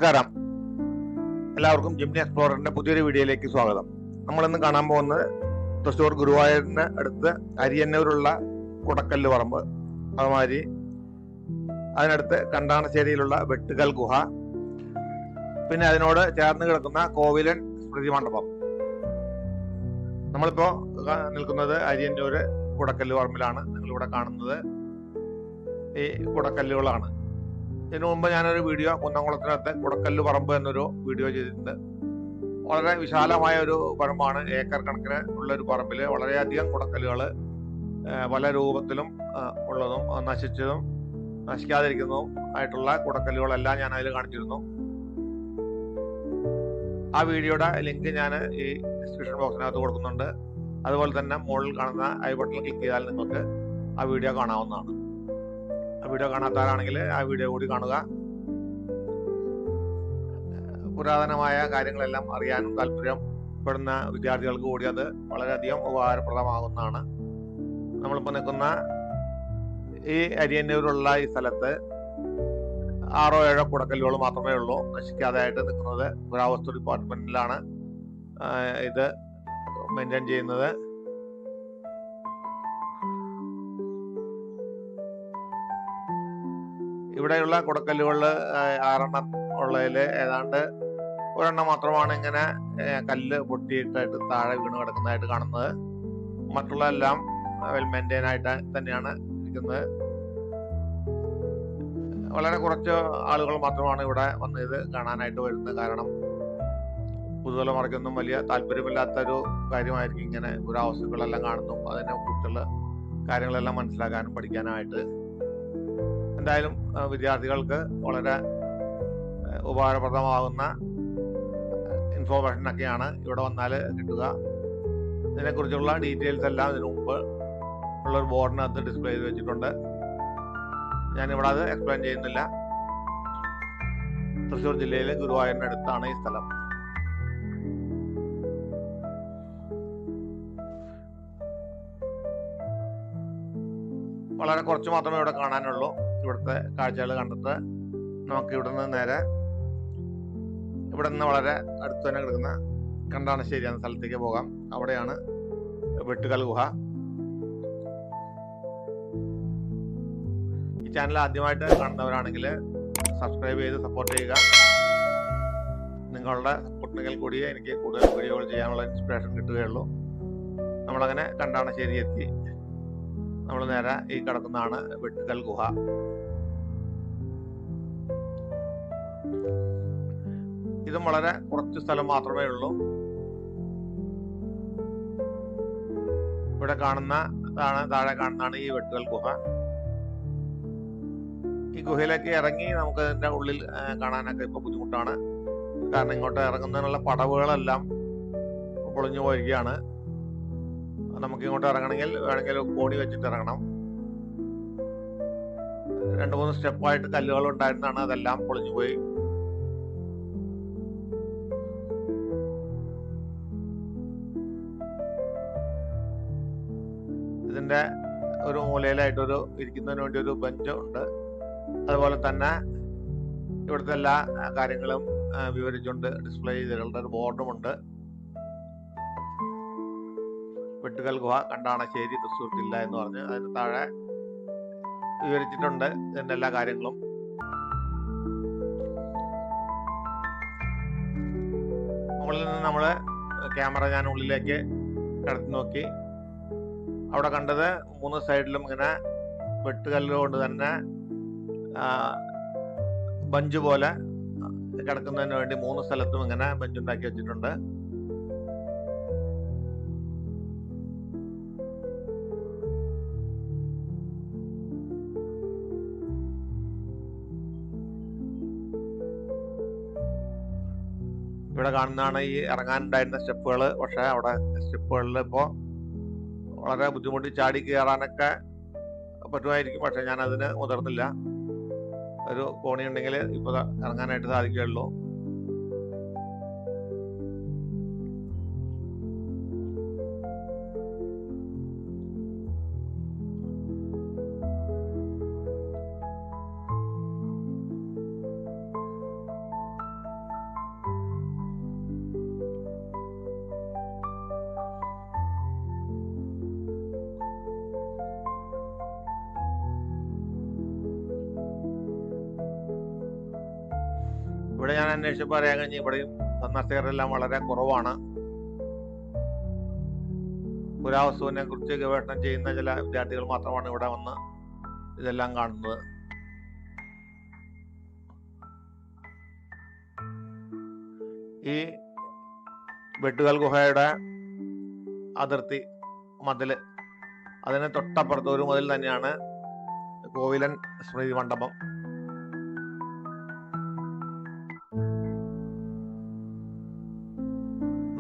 നമസ്കാരം, എല്ലാവർക്കും ജിംനി എക്സ്പ്ലോററിന്റെ പുതിയൊരു വീഡിയോയിലേക്ക് സ്വാഗതം. നമ്മളിന്ന് കാണാൻ പോകുന്നത് തൃശ്ശൂർ ഗുരുവായൂരിന് അടുത്ത് അരിയന്നൂരുള്ള കുടക്കല്ല് പറമ്പ്, അതുമാതിരി അതിനടുത്ത് കണ്ടാണശ്ശേരിയിലുള്ള വെട്ടുകൽ ഗുഹ, പിന്നെ അതിനോട് ചേർന്ന് കിടക്കുന്ന കോവിലൻ സ്മൃതി മണ്ഡപം. നമ്മളിപ്പോ നിൽക്കുന്നത് അരിയന്നൂര് കുടക്കല്ല് പറമ്പിലാണ്. നിങ്ങളിവിടെ കാണുന്നത് ഈ കുടക്കല്ലുകളാണ്. ഇതിനു മുമ്പ് ഞാനൊരു വീഡിയോ കുന്നംകുളത്തിനകത്ത് കുടക്കല്ല് പറമ്പ് എന്നൊരു വീഡിയോ ചെയ്തിട്ടുണ്ട്. വളരെ വിശാലമായ ഒരു പറമ്പാണ്. ഏക്കർ കണക്കിന് ഉള്ള ഒരു പറമ്പിൽ വളരെയധികം കുടക്കല്ലുകൾ പല രൂപത്തിലും ഉള്ളതും നശിച്ചതും നശിക്കാതിരിക്കുന്നതും ആയിട്ടുള്ള കുടക്കല്ലുകളെല്ലാം ഞാൻ അതിൽ കാണിച്ചിരുന്നു. ആ വീഡിയോയുടെ ലിങ്ക് ഞാൻ ഈ ഡിസ്ക്രിപ്ഷൻ ബോക്സിനകത്ത് കൊടുക്കുന്നുണ്ട്. അതുപോലെ തന്നെ മുകളിൽ കാണുന്ന ഐ ബട്ടണിൽ ക്ലിക്ക് ചെയ്താൽ നിങ്ങൾക്ക് ആ വീഡിയോ കാണാവുന്നതാണ്. ആ വീഡിയോ കാണാത്തവരാണെങ്കിൽ ആ വീഡിയോ കൂടി കാണുക. പുരാതനമായ കാര്യങ്ങളെല്ലാം അറിയാനും താല്പര്യപ്പെടുന്ന വിദ്യാർത്ഥികൾക്ക് കൂടി അത് വളരെയധികം ഉപകാരപ്രദമാകുന്നതാണ്. നമ്മളിപ്പോൾ നിൽക്കുന്ന ഈ അരിയന്നൂരുള്ള ഈ സ്ഥലത്ത് 6-7 കുടക്കല്ലുകൾ മാത്രമേ ഉള്ളൂ നശിക്കാതെയായിട്ട് നിൽക്കുന്നത്. പുരാവസ്തു ഡിപ്പാർട്ട്മെന്റിലാണ് ഇത് മെയിൻറ്റെയിൻ ചെയ്യുന്നത്. ഇവിടെയുള്ള കുടക്കല്ലുകളിൽ 6 ഉള്ളതിൽ ഏതാണ്ട് 1 മാത്രമാണ് ഇങ്ങനെ കല്ല് പൊട്ടിയിട്ടായിട്ട് താഴെ വീണ് കിടക്കുന്നതായിട്ട് കാണുന്നത്. മറ്റുള്ള എല്ലാം വെൽ മെയിൻറ്റെയിൻ ആയിട്ട് തന്നെയാണ് ഇരിക്കുന്നത്. വളരെ കുറച്ച് ആളുകൾ മാത്രമാണ് ഇവിടെ വന്ന് ഇത് കാണാനായിട്ട് വരുന്നത്. കാരണം പുതുതലമുറയ്ക്കൊന്നും വലിയ താല്പര്യമില്ലാത്തൊരു കാര്യമായിരിക്കും ഇങ്ങനെ പുരാവസ്തുക്കളെല്ലാം കാണുന്നു, അതിനെ കുറിച്ചുള്ള കാര്യങ്ങളെല്ലാം മനസ്സിലാക്കാനും പഠിക്കാനായിട്ട്. എന്തായാലും വിദ്യാർത്ഥികൾക്ക് വളരെ ഉപകാരപ്രദമാകുന്ന ഇൻഫോർമേഷനൊക്കെയാണ് ഇവിടെ വന്നാൽ കിട്ടുക. ഇതിനെക്കുറിച്ചുള്ള ഡീറ്റെയിൽസ് എല്ലാം ഇതിനു മുമ്പ് ഉള്ളൊരു ബോർഡിനകത്ത് ഡിസ്പ്ലേ ചെയ്ത് വെച്ചിട്ടുണ്ട്. ഞാനിവിടെ അത് എക്സ്പ്ലെയിൻ ചെയ്യുന്നില്ല. തൃശ്ശൂർ ജില്ലയിലെ ഗുരുവായൂരിനടുത്താണ് ഈ സ്ഥലം. വളരെ കുറച്ച് മാത്രമേ ഇവിടെ കാണാനുള്ളൂ. ഇവിടുത്തെ കാഴ്ചകൾ കണ്ടിട്ട് നമുക്ക് ഇവിടുന്ന് നേരെ ഇവിടെ നിന്ന് വളരെ അടുത്ത് തന്നെ കിടക്കുന്ന കണ്ടാണശ്ശേരി എന്ന സ്ഥലത്തേക്ക് പോകാം. അവിടെയാണ് വെട്ടുകൽ ഗുഹ. ഈ ചാനൽ ആദ്യമായിട്ട് കാണുന്നവരാണെങ്കിൽ സബ്സ്ക്രൈബ് ചെയ്ത് സപ്പോർട്ട് ചെയ്യുക. നിങ്ങളുടെ സപ്പോർട്ടിനെങ്കിൽ കൂടിയേ എനിക്ക് കൂടുതൽ വീഡിയോകൾ ചെയ്യാനുള്ള ഇൻസ്പിറേഷൻ കിട്ടുകയുള്ളൂ. നമ്മളങ്ങനെ കണ്ടാണശ്ശേരി എത്തി. നമ്മൾ നേരെ ഈ കിടക്കുന്നതാണ് വെട്ടുകൽ ഗുഹ. ഇതും വളരെ കുറച്ച് സ്ഥലം മാത്രമേ ഉള്ളൂ. ഇവിടെ താഴെ കാണുന്നതാണ് ഈ വെട്ടുകൽ ഗുഹ. ഈ ഗുഹയിലേക്ക് ഇറങ്ങി നമുക്ക് ഇതിന്റെ ഉള്ളിൽ കാണാനൊക്കെ ഇപ്പൊ ബുദ്ധിമുട്ടാണ്. കാരണം ഇങ്ങോട്ട് ഇറങ്ങുന്നതിനുള്ള പടവുകളെല്ലാം പൊളിഞ്ഞു പോയിരിക്കുകയാണ്. നമുക്ക് ഇങ്ങോട്ട് ഇറങ്ങണമെങ്കിൽ വേണമെങ്കിൽ കോണി വെച്ചിട്ട് ഇറങ്ങണം. 2-3 സ്റ്റെപ്പായിട്ട് കല്ലുകൾ ഉണ്ടായിരുന്നാണ്, അതെല്ലാം പൊളിഞ്ഞു പോയി. ഇതിന്റെ ഒരു മൂലയിലായിട്ടൊരു ഇരിക്കുന്നതിന് വേണ്ടി ഒരു ബെഞ്ച് ഉണ്ട്. അതുപോലെ തന്നെ ഇവിടുത്തെ എല്ലാ കാര്യങ്ങളും വിവരിച്ചുകൊണ്ട് ഡിസ്പ്ലേ ചെയ്തിട്ടുള്ള ഒരു ബോർഡും ഉണ്ട്. വെട്ടുകൽ ഗുഹ, കണ്ടാണശ്ശേരി, തൃശ്ശൂർ ജില്ല എന്ന് പറഞ്ഞ് അതിന് താഴെ വിവരിച്ചിട്ടുണ്ട് ഇതിന്റെ എല്ലാ കാര്യങ്ങളും. മുകളിൽ നിന്ന് നമ്മള് ക്യാമറ ഞാൻ ഉള്ളിലേക്ക് കടത്തി നോക്കി. അവിടെ കണ്ടത് 3 സൈഡിലും ഇങ്ങനെ വെട്ടുകല്ല് കൊണ്ട് തന്നെ ബഞ്ച് പോലെ കിടക്കുന്നതിന് വേണ്ടി 3 സ്ഥലത്തും ഇങ്ങനെ ബെഞ്ചുണ്ടാക്കി വെച്ചിട്ടുണ്ട്. ഇവിടെ കാണുന്നതാണ് ഈ ഇറങ്ങാനുണ്ടായിരുന്ന സ്റ്റെപ്പുകൾ. പക്ഷെ അവിടെ സ്റ്റെപ്പുകളിൽ ഇപ്പോൾ വളരെ ബുദ്ധിമുട്ടി ചാടി കയറാനൊക്കെ പറ്റുമായിരിക്കും. പക്ഷെ ഞാൻ അതിന് മുതിർന്നില്ല. ഒരു കോണി ഉണ്ടെങ്കിൽ ഇപ്പോൾ ഇറങ്ങാനായിട്ട് സാധിക്കുകയുള്ളൂ. ഇവിടെ ഞാൻ അന്വേഷിച്ചപ്പോൾ അറിയാൻ കഴിഞ്ഞ് ഇവിടെയും സന്ദർശകരെല്ലാം വളരെ കുറവാണ്. പുരാവസ്തുവിനെ കുറിച്ച് ഗവേഷണം ചെയ്യുന്ന ചില വിദ്യാർത്ഥികൾ മാത്രമാണ് ഇവിടെ വന്ന് ഇതെല്ലാം കാണുന്നത്. ഈ വെട്ടുകൽ ഗുഹയുടെ അതിർത്തി മതില്, അതിന് തൊട്ടപ്പുറത്ത് ഒരു മതിൽ തന്നെയാണ് കോവിലൻ സ്മൃതി മണ്ഡപം.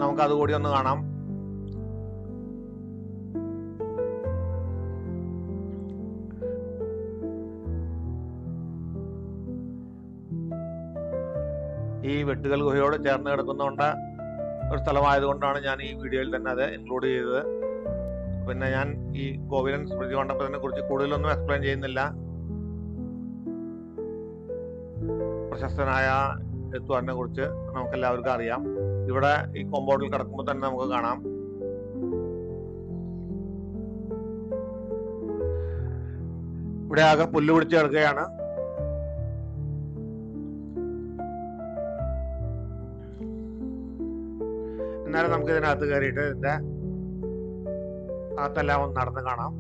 നമുക്ക് അതുകൂടി ഒന്ന് കാണാം. ഈ വെട്ടുകൽ ഗുഹയോട് ചേർന്ന് കിടക്കുന്നതുകൊണ്ട് ഒരു സ്ഥലമായതുകൊണ്ടാണ് ഞാൻ ഈ വീഡിയോയിൽ തന്നെ അത് ഇൻക്ലൂഡ് ചെയ്തത്. പിന്നെ ഞാൻ ഈ കോവിലൻ സ്മൃതി മണ്ഡപത്തിനെ കുറിച്ച് കൂടുതലൊന്നും എക്സ്പ്ലെയിൻ ചെയ്യുന്നില്ല. പ്രശസ്തനായ എഴുത്തുകാരനെ കുറിച്ച് നമുക്കെല്ലാവർക്കും അറിയാം. ഇവിടെ ഈ കോമ്പൗണ്ടിൽ കിടക്കുമ്പോൾ തന്നെ നമുക്ക് കാണാം. ഇവിടെ ആകെ പുല്ല് പിടിച്ച് കിടക്കുകയാണ്. എന്നാലും നമുക്ക് ഇതിനകത്ത് കയറിയിട്ട് ഇതിന്റെ അകത്തെല്ലാം ഒന്ന് നടന്ന് കാണാം.